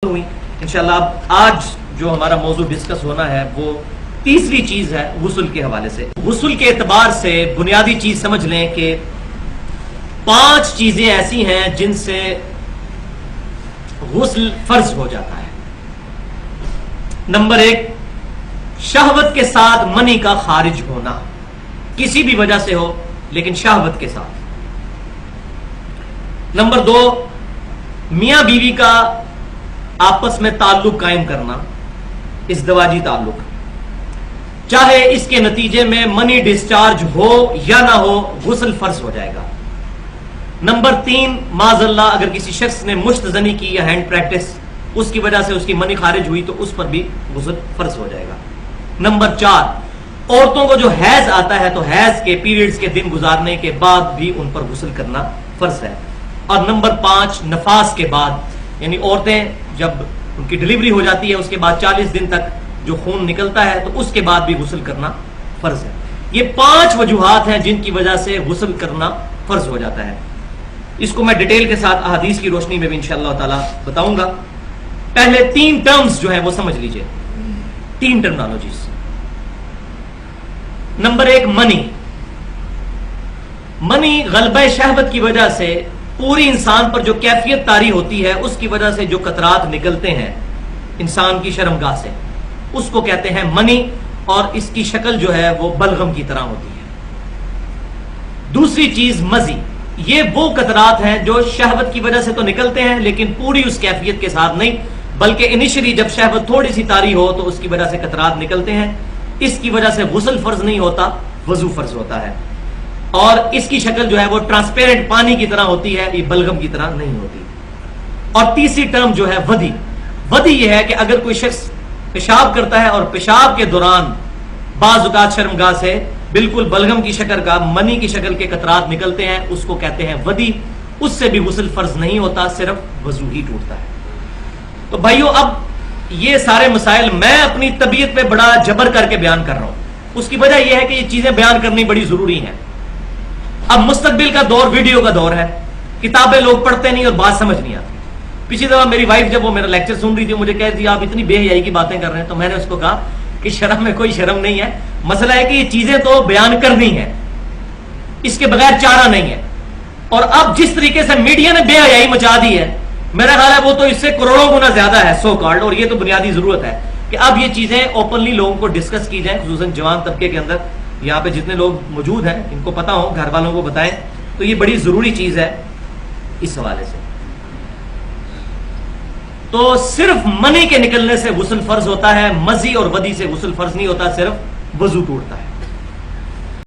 انشاءاللہ آج جو ہمارا موضوع ڈسکس ہونا ہے وہ تیسری چیز ہے غسل کے حوالے سے. غسل کے اعتبار سے بنیادی چیز سمجھ لیں کہ 5 چیزیں ایسی ہیں جن سے غسل فرض ہو جاتا ہے. نمبر 1، شہوت کے ساتھ منی کا خارج ہونا، کسی بھی وجہ سے ہو لیکن شہوت کے ساتھ. نمبر 2، میاں بیوی کا آپس میں تعلق قائم کرنا، ازدواجی تعلق، چاہے اس کے نتیجے میں منی ڈسچارج ہو یا نہ ہو غسل فرض ہو جائے گا. نمبر 3، معاذ اللہ اگر کسی شخص نے مشت زنی کی یا ہینڈ پریکٹس، اس کی وجہ سے اس کی منی خارج ہوئی تو اس پر بھی غسل فرض ہو جائے گا. نمبر 4، عورتوں کو جو حیض آتا ہے تو حیض کے پیریڈز کے دن گزارنے کے بعد بھی ان پر غسل کرنا فرض ہے. اور نمبر 5، نفاس کے بعد، یعنی عورتیں جب ان کی ڈلیوری ہو جاتی ہے اس کے بعد 40 دن تک جو خون نکلتا ہے تو اس کے بعد بھی غسل کرنا فرض ہے. یہ 5 وجوہات ہیں جن کی وجہ سے غسل کرنا فرض ہو جاتا ہے. اس کو میں ڈیٹیل کے ساتھ احادیث کی روشنی میں بھی انشاءاللہ تعالی بتاؤں گا. پہلے 3 ٹرمز جو ہیں وہ سمجھ لیجئے، 3 ٹرمنالوجیز. نمبر 1، منی غلبہ شہوت کی وجہ سے پوری انسان پر جو کیفیت طاری ہوتی ہے، اس کی وجہ سے جو قطرات نکلتے ہیں انسان کی شرمگاہ سے، اس کو کہتے ہیں منی، اور اس کی شکل جو ہے وہ بلغم کی طرح ہوتی ہے. دوسری چیز مزی، یہ وہ قطرات ہیں جو شہوت کی وجہ سے تو نکلتے ہیں لیکن پوری اس کیفیت کے ساتھ نہیں، بلکہ انیشلی جب شہوت تھوڑی سی طاری ہو تو اس کی وجہ سے قطرات نکلتے ہیں. اس کی وجہ سے غسل فرض نہیں ہوتا، وضو فرض ہوتا ہے. اور اس کی شکل جو ہے وہ ٹرانسپیرنٹ پانی کی طرح ہوتی ہے، یہ بلغم کی طرح نہیں ہوتی. اور تیسری ٹرم جو ہے ودی، ودی یہ ہے کہ اگر کوئی شخص پیشاب کرتا ہے اور پیشاب کے دوران بعض اوقات شرمگاہ سے بالکل بلغم کی شکل کا، منی کی شکل کے قطرات نکلتے ہیں، اس کو کہتے ہیں ودی. اس سے بھی غسل فرض نہیں ہوتا، صرف وضو ہی ٹوٹتا ہے. تو بھائیو، اب یہ سارے مسائل میں اپنی طبیعت پہ بڑا جبر کر کے بیان کر رہا ہوں. اس کی وجہ یہ ہے کہ یہ چیزیں بیان کرنی بڑی ضروری ہیں. اب مستقبل کا دور ویڈیو کا دور ہے، کتابیں لوگ پڑھتے نہیں اور بات سمجھ نہیں آتی. پچھلی دفعہ میری وائف جب وہ میرا لیکچر سن رہی تھی، مجھے کہتی تھی آپ اتنی بے حیائی کی باتیں کر رہے ہیں. تو میں نے اس کو کہا کہ شرم میں کوئی شرم نہیں ہے، مسئلہ ہے کہ یہ چیزیں تو بیان کرنی ہے، اس کے بغیر چارہ نہیں ہے. اور اب جس طریقے سے میڈیا نے بے حیائی مچا دی ہے، میرا خیال ہے وہ تو اس سے کروڑوں گنا زیادہ ہے سو کالڈ. اور یہ تو بنیادی ضرورت ہے کہ اب یہ چیزیں اوپنلی لوگوں کو ڈسکس کی جائیں، خصوصاً جوان طبقے کے اندر. یہاں پہ جتنے لوگ موجود ہیں ان کو پتا ہو، گھر والوں کو بتائیں. تو یہ بڑی ضروری چیز ہے اس حوالے سے. تو صرف منی کے نکلنے سے غسل فرض ہوتا ہے، مزی اور ودی سے غسل فرض نہیں ہوتا، صرف وضو ٹوٹتا ہے.